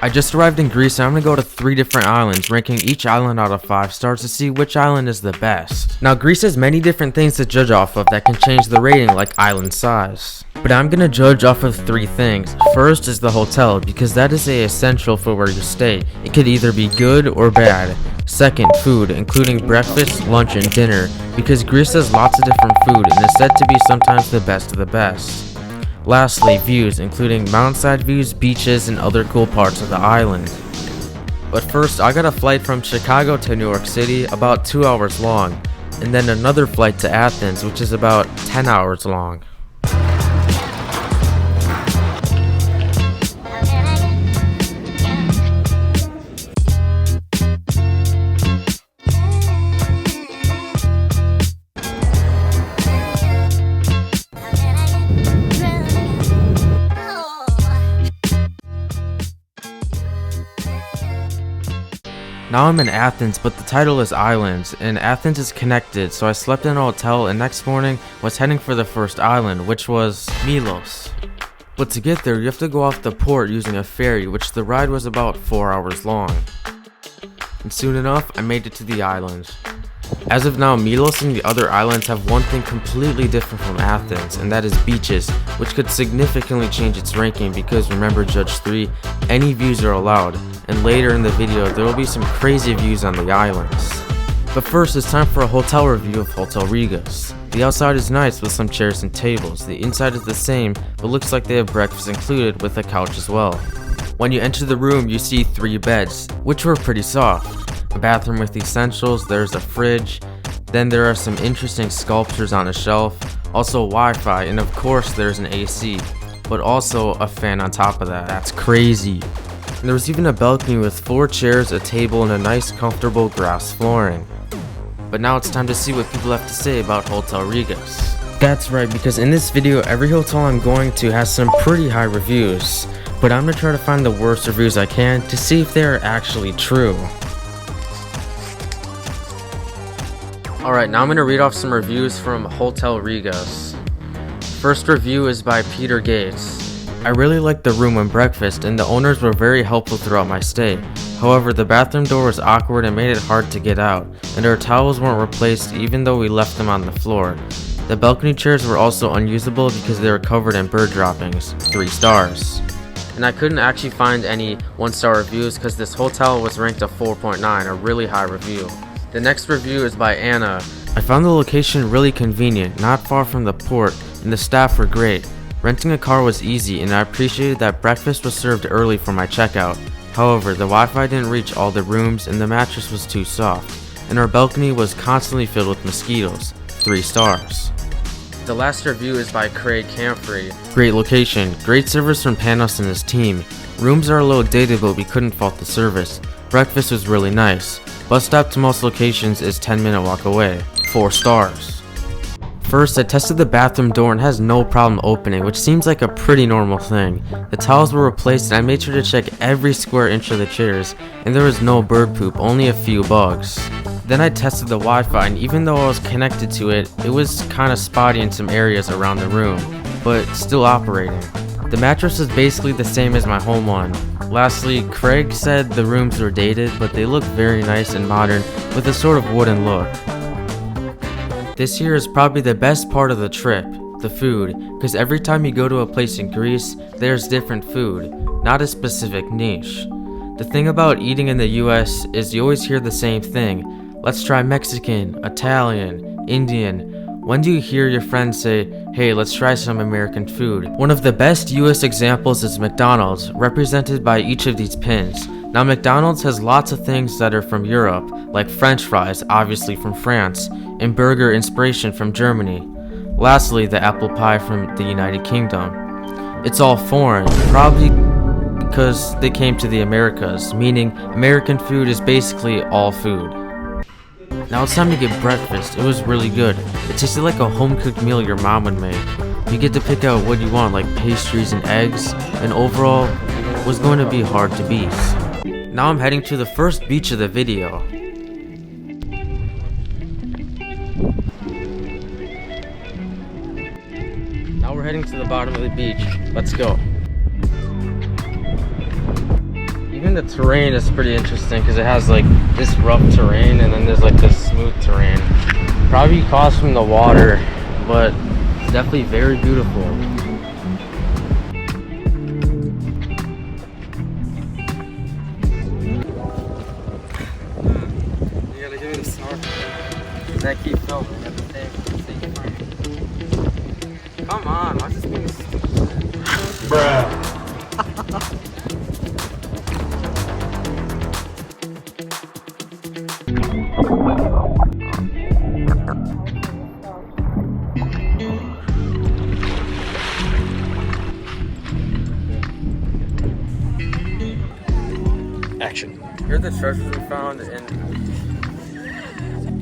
I just arrived in Greece and I'm gonna go to 3 different islands, ranking each island out of 5 stars to see which island is the best. Now Greece has many different things to judge off of that can change the rating, like island size. But I'm gonna judge off of 3 things. First is the hotel, because that is essential for where you stay. It could either be good or bad. Second, food, including breakfast, lunch, and dinner, because Greece has lots of different food and is said to be sometimes the best of the best. Lastly, views, including mountainside views, beaches, and other cool parts of the island. But first, I got a flight from Chicago to New York City, about 2 hours long, and then another flight to Athens, which is about 10 hours long. Now I'm in Athens, but the title is Islands, and Athens is connected, so I slept in a hotel and next morning was heading for the first island, which was Milos. But to get there, you have to go off the port using a ferry, which the ride was about 4 hours long. And soon enough, I made it to the island. As of now, Milos and the other islands have one thing completely different from Athens, and that is beaches, which could significantly change its ranking because remember Judge 3, any views are allowed, and later in the video there will be some crazy views on the islands. But first, it's time for a hotel review of Hotel Regus. The outside is nice with some chairs and tables, the inside is the same, but looks like they have breakfast included with a couch as well. When you enter the room, you see 3 beds, which were pretty soft. A bathroom with essentials, there's a fridge, then there are some interesting sculptures on a shelf, also Wi-Fi, and of course there's an AC, but also a fan on top of that. That's crazy. And there was even a balcony with 4 chairs, a table, and a nice comfortable grass flooring. But now it's time to see what people have to say about Hotel Regus. That's right, because in this video, every hotel I'm going to has some pretty high reviews, but I'm gonna try to find the worst reviews I can to see if they are actually true. Alright, now I'm going to read off some reviews from Hotel Regus. First review is by Peter Gates. I really liked the room and breakfast, and the owners were very helpful throughout my stay. However, the bathroom door was awkward and made it hard to get out, and our towels weren't replaced even though we left them on the floor. The balcony chairs were also unusable because they were covered in bird droppings. 3 stars. And I couldn't actually find any 1-star reviews because this hotel was ranked a 4.9, a really high review. The next review is by Anna. I found the location really convenient, not far from the port, and the staff were great. Renting a car was easy, and I appreciated that breakfast was served early for my checkout. However, the Wi-Fi didn't reach all the rooms and the mattress was too soft, and our balcony was constantly filled with mosquitoes. 3 stars. The last review is by Craig Camfrey. Great location, great service from Paros and his team. Rooms are a little dated, but we couldn't fault the service. Breakfast was really nice. Bus stop to most locations is 10-minute walk away. 4 stars. First, I tested the bathroom door and has no problem opening, which seems like a pretty normal thing. The towels were replaced and I made sure to check every square inch of the chairs, and there was no bird poop, only a few bugs. Then I tested the Wi-Fi, and even though I was connected to it, it was kinda spotty in some areas around the room, but still operating. The mattress is basically the same as my home one. Lastly, Craig said the rooms were dated, but they look very nice and modern with a sort of wooden look. This here is probably the best part of the trip, the food, because every time you go to a place in Greece, there's different food, not a specific niche. The thing about eating in the US is you always hear the same thing. Let's try Mexican, Italian, Indian. When do you hear your friends say, hey, let's try some American food? One of the best US examples is McDonald's, represented by each of these pins. Now McDonald's has lots of things that are from Europe, like French fries, obviously from France, and burger inspiration from Germany. Lastly, the apple pie from the United Kingdom. It's all foreign, probably because they came to the Americas, meaning American food is basically all food. Now it's time to get breakfast. It was really good. It tasted like a home-cooked meal your mom would make. You get to pick out what you want, like pastries and eggs, and overall, it was going to be hard to beat. Now I'm heading to the first beach of the video. Now we're heading to the bottom of the beach. Let's go. Even the terrain is pretty interesting because it has like this rough terrain and then there's like this smooth terrain. Probably caused from the water, but it's definitely very beautiful. You gotta give me the snorkel. Does that keep filming at the same time? Come on, why is this being stupid? Bruh. Action. Here are the treasures we found, and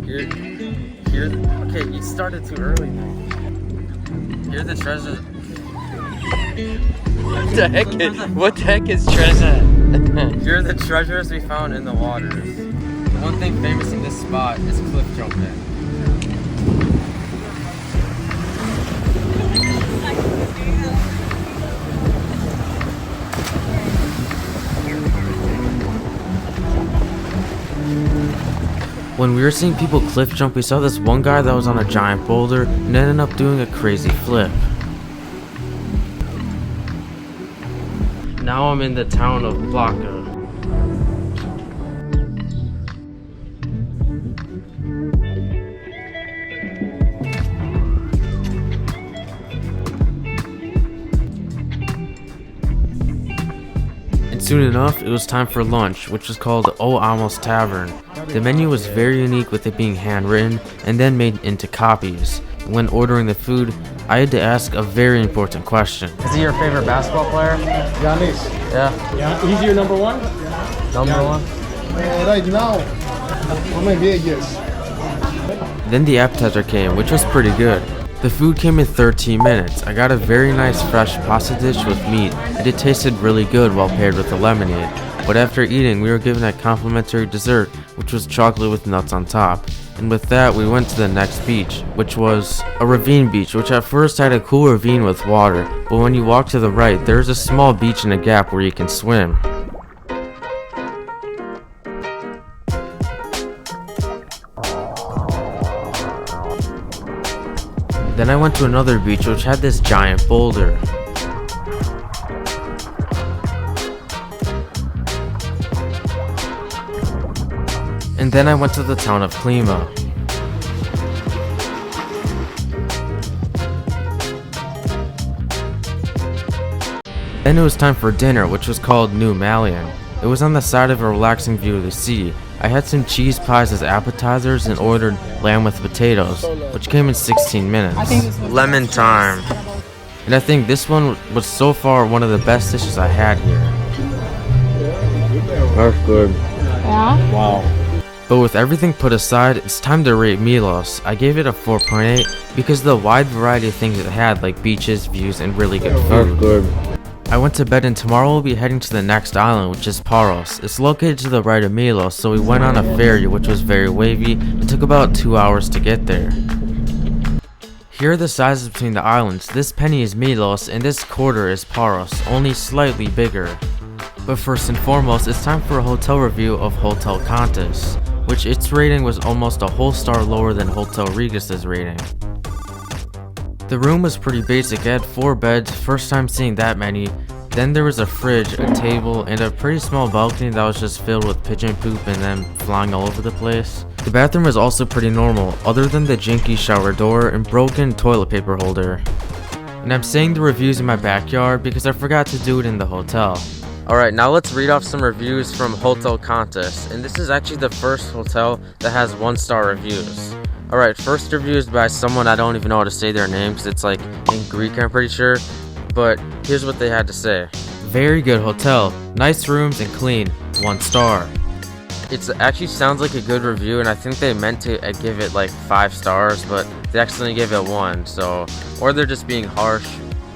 here. Okay, you started too early now. Here are the treasures. What the heck is treasure? Here are the treasures we found in the waters. The one thing famous in this spot is cliff jumping. When we were seeing people cliff jump, we saw this one guy that was on a giant boulder and ended up doing a crazy flip. Now I'm in the town of Plaka. And soon enough, it was time for lunch, which was called O Amos Tavern. The menu was very unique with it being handwritten and then made into copies. When ordering the food, I had to ask a very important question. Is he your favorite basketball player? Giannis. Yeah. He's your number one? Number one? Right now, maybe yes. Then the appetizer came, which was pretty good. The food came in 13 minutes. I got a very nice fresh pasta dish with meat, and it tasted really good while paired with a lemonade. But after eating, we were given a complimentary dessert, which was chocolate with nuts on top. And with that, we went to the next beach, which was a ravine beach, which at first had a cool ravine with water, but when you walk to the right, there's a small beach and a gap where you can swim. Then I went to another beach, which had this giant boulder. And then I went to the town of Klima. Then it was time for dinner, which was called New Malian. It was on the side of a relaxing view of the sea. I had some cheese pies as appetizers and ordered lamb with potatoes, which came in 16 minutes. Lemon time. And I think this one was so far one of the best dishes I had here. That's good. Yeah? Wow. But with everything put aside, it's time to rate Milos. I gave it a 4.8 because of the wide variety of things it had, like beaches, views, and really good food. That's good. I went to bed and tomorrow we'll be heading to the next island, which is Paros. It's located to the right of Milos, so we went on a ferry which was very wavy. It took about 2 hours to get there. Here are the sizes between the islands. This penny is Milos and this quarter is Paros, only slightly bigger. But first and foremost, it's time for a hotel review of Hotel Kantas, which its rating was almost a whole star lower than Hotel Regis's rating. The room was pretty basic. It had 4 beds, first time seeing that many. Then there was a fridge, a table, and a pretty small balcony that was just filled with pigeon poop and then flying all over the place. The bathroom was also pretty normal, other than the janky shower door and broken toilet paper holder. And I'm saying the reviews in my backyard because I forgot to do it in the hotel. Alright, now let's read off some reviews from Hotel Kantas, and this is actually the first hotel that has 1-star reviews. Alright, first review is by someone I don't even know how to say their name because it's like in Greek, I'm pretty sure. But here's what they had to say. Very good hotel, nice rooms and clean, 1 star. It actually sounds like a good review and I think they meant to give it like 5 stars, but they accidentally gave it 1, so, or they're just being harsh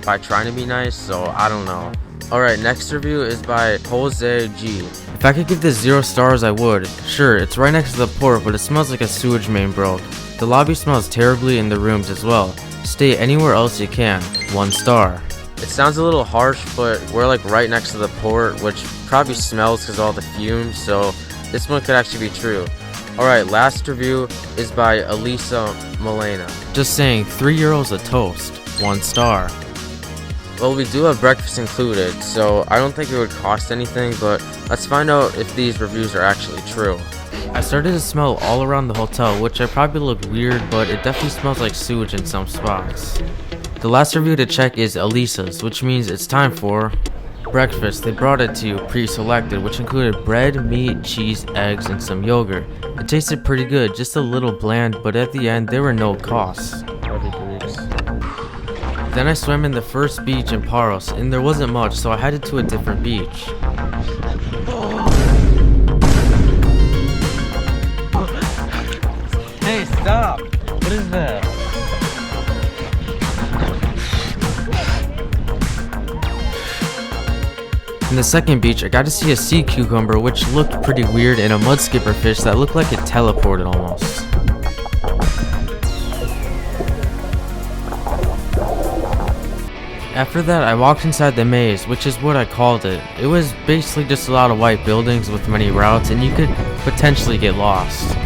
by trying to be nice, so I don't know. Alright, next review is by Jose G. If I could give this 0 stars, I would. Sure, it's right next to the port, but it smells like a sewage main broke. The lobby smells terribly in the rooms as well. Stay anywhere else you can, 1 star. It sounds a little harsh, but we're like right next to the port, which probably smells because of all the fumes, so this one could actually be true. Alright, last review is by Elisa Milena. Just saying, €3 a toast, 1 star. Well, we do have breakfast included, so I don't think it would cost anything, but let's find out if these reviews are actually true. I started to smell all around the hotel, which I probably looked weird, but it definitely smells like sewage in some spots. The last review to check is Elisa's, which means it's time for breakfast. They brought it to you pre-selected, which included bread, meat, cheese, eggs, and some yogurt. It tasted pretty good, just a little bland, but at the end there were no costs. Then I swam in the first beach in Paros, and there wasn't much, so I headed to a different beach. Hey, stop! What is that? In the second beach, I got to see a sea cucumber, which looked pretty weird, and a mud skipper fish that looked like it teleported almost. After that, I walked inside the maze, which is what I called it. It was basically just a lot of white buildings with many routes, and you could potentially get lost.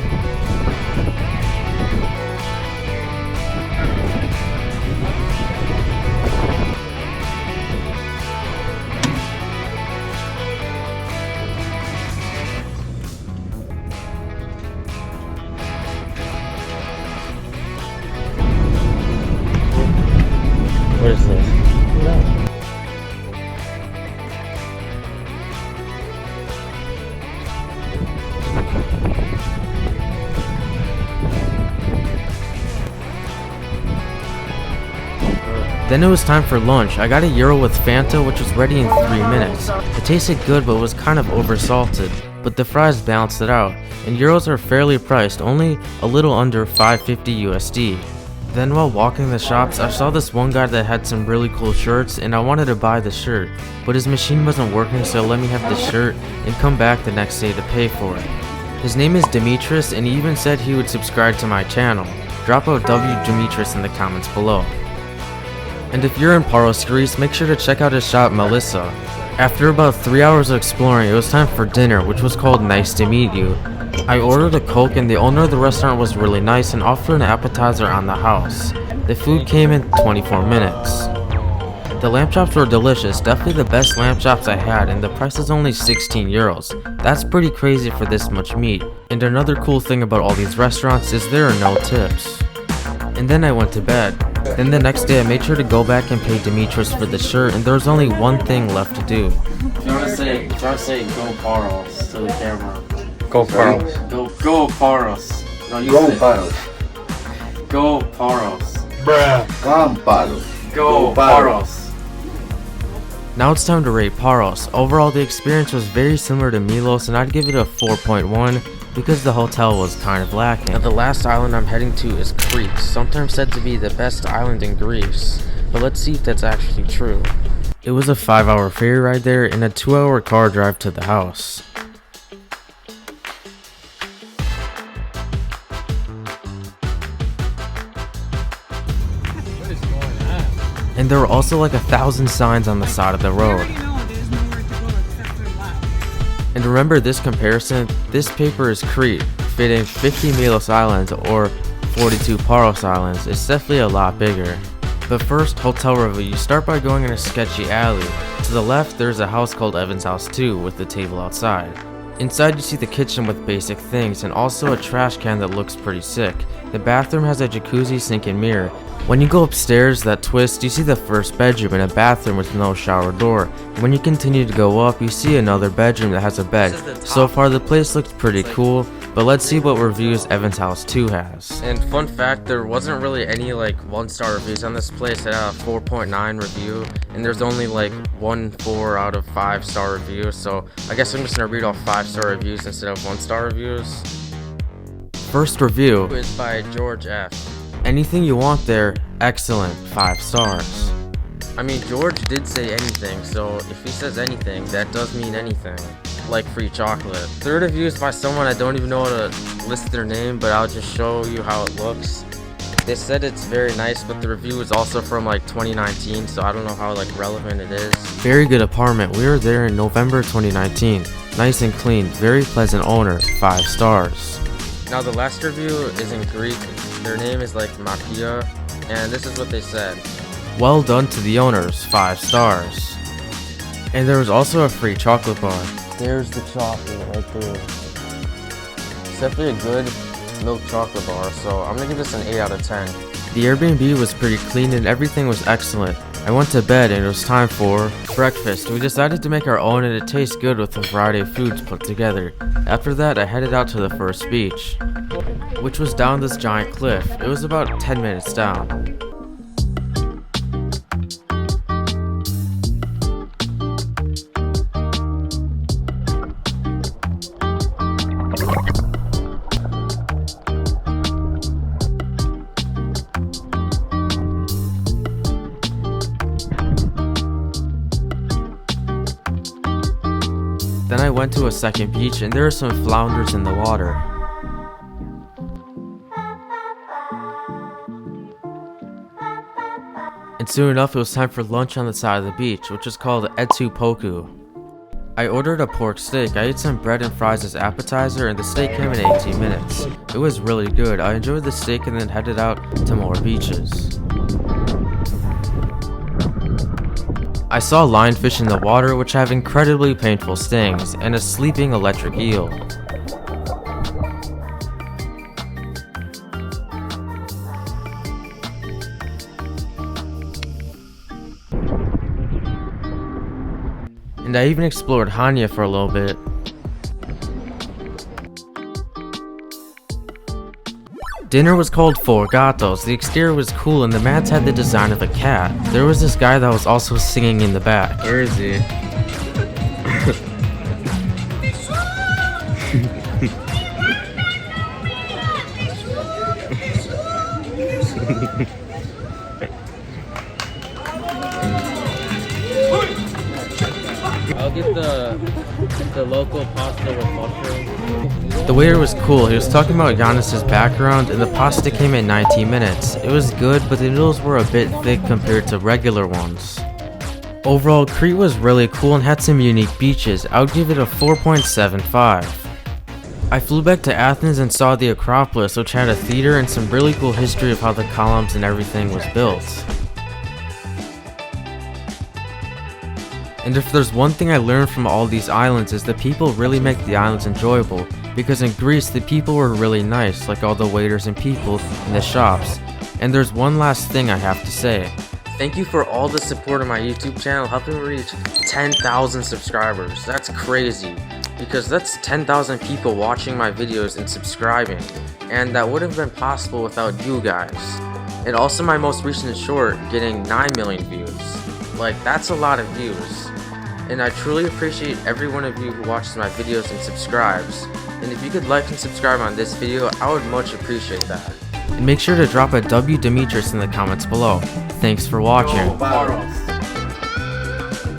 What is this? Then it was time for lunch. I got a gyro with Fanta, which was ready in 3 minutes. It tasted good, but was kind of oversalted, but the fries balanced it out, and gyros are fairly priced, only a little under $5.50 USD. Then while walking the shops, I saw this one guy that had some really cool shirts, and I wanted to buy the shirt, but his machine wasn't working, so let me have the shirt and come back the next day to pay for it. His name is Demetris, and he even said he would subscribe to my channel. Drop a W Demetris in the comments below. And if you're in Paros, Greece, make sure to check out his shop, Melissa. After about 3 hours of exploring, it was time for dinner, which was called Nice to Meet You. I ordered a Coke, and the owner of the restaurant was really nice and offered an appetizer on the house. The food came in 24 minutes. The lamb chops were delicious, definitely the best lamb chops I had, and the price is only €16. That's pretty crazy for this much meat. And another cool thing about all these restaurants is there are no tips. And then I went to bed. Then the next day I made sure to go back and pay Demetris for the shirt, and there was only one thing left to do. If you want to say go Paros to the camera. Go Paros. Go Paros. No, you Go say Paros. Go Paros. Bruh. Come Paros. Go Paros. Now it's time to rate Paros. Overall, the experience was very similar to Milos, and I'd give it a 4.1 because the hotel was kind of lacking. Now the last island I'm heading to is Crete, sometimes said to be the best island in Greece, but let's see if that's actually true. It was a 5-hour ferry ride there and a 2-hour car drive to the house. And there were also like 1,000 signs on the side of the road. And remember this comparison, this paper is Crete, fitting 50 Milos islands or 42 Paros islands. It's definitely a lot bigger. But first, hotel review. You start by going in a sketchy alley. To the left, there's a house called Evans House 2 with the table outside. Inside you see the kitchen with basic things and also a trash can that looks pretty sick. The bathroom has a jacuzzi, sink, and mirror. When you go upstairs, that twist, you see the first bedroom and a bathroom with no shower door. When you continue to go up, you see another bedroom that has a bed. So far the place looks pretty cool, but let's see what reviews Evans House 2 has. And fun fact, there wasn't really any like 1-star reviews on this place. It had a 4.9 review, and there's only like 4 out of 5-star reviews, so I guess I'm just gonna read off 5-star reviews instead of 1-star reviews. First review is by George F. Anything you want there, excellent, 5 stars. I mean, George did say anything, so if he says anything, that does mean anything. Like free chocolate. Third review is by someone I don't even know how to list their name, but I'll just show you how it looks. They said it's very nice, but the review is also from like 2019, so I don't know how like relevant it is. Very good apartment. We were there in November 2019. Nice and clean. Very pleasant owner. 5 stars. Now the last review is in Greek. Their name is like Makia, and this is what they said. Well done to the owners. 5 stars. And there was also a free chocolate bar. There's the chocolate right there. It's definitely a good milk chocolate bar, so I'm gonna give this an 8 out of 10. The Airbnb was pretty clean and everything was excellent. I went to bed and it was time for breakfast. We decided to make our own and it tastes good with a variety of foods put together. After that, I headed out to the first beach, which was down this giant cliff. It was about 10 minutes down. Then I went to a second beach and there were some flounders in the water. And soon enough it was time for lunch on the side of the beach, which is called etsu poku. I ordered a pork steak. I ate some bread and fries as appetizer and the steak came in 18 minutes. It was really good. I enjoyed the steak and then headed out to more beaches. I saw lionfish in the water which have incredibly painful stings, and a sleeping electric eel. And I even explored Hanya for a little bit. Dinner was called Four Gatos. The exterior was cool and the mats had the design of a cat. There was this guy that was also singing in the back. Where is he? I'll get the local pasta with mushroom. The waiter was cool. He was talking about Giannis's background and the pasta came in 19 minutes. It was good, but the noodles were a bit thick compared to regular ones. Overall, Crete was really cool and had some unique beaches. I would give it a 4.75. I flew back to Athens and saw the Acropolis, which had a theater and some really cool history of how the columns and everything was built. And if there's one thing I learned from all these islands is that people really make the islands enjoyable, because in Greece the people were really nice, like all the waiters and people in the shops. And there's one last thing I have to say. Thank you for all the support on my YouTube channel, helping me reach 10,000 subscribers. That's crazy, because that's 10,000 people watching my videos and subscribing, and that wouldn't have been possible without you guys. And also my most recent short getting 9 million views. Like, that's a lot of views. And I truly appreciate every one of you who watches my videos and subscribes. And if you could like and subscribe on this video, I would much appreciate that. And make sure to drop a W Demetrius in the comments below. Thanks for watching. Paros.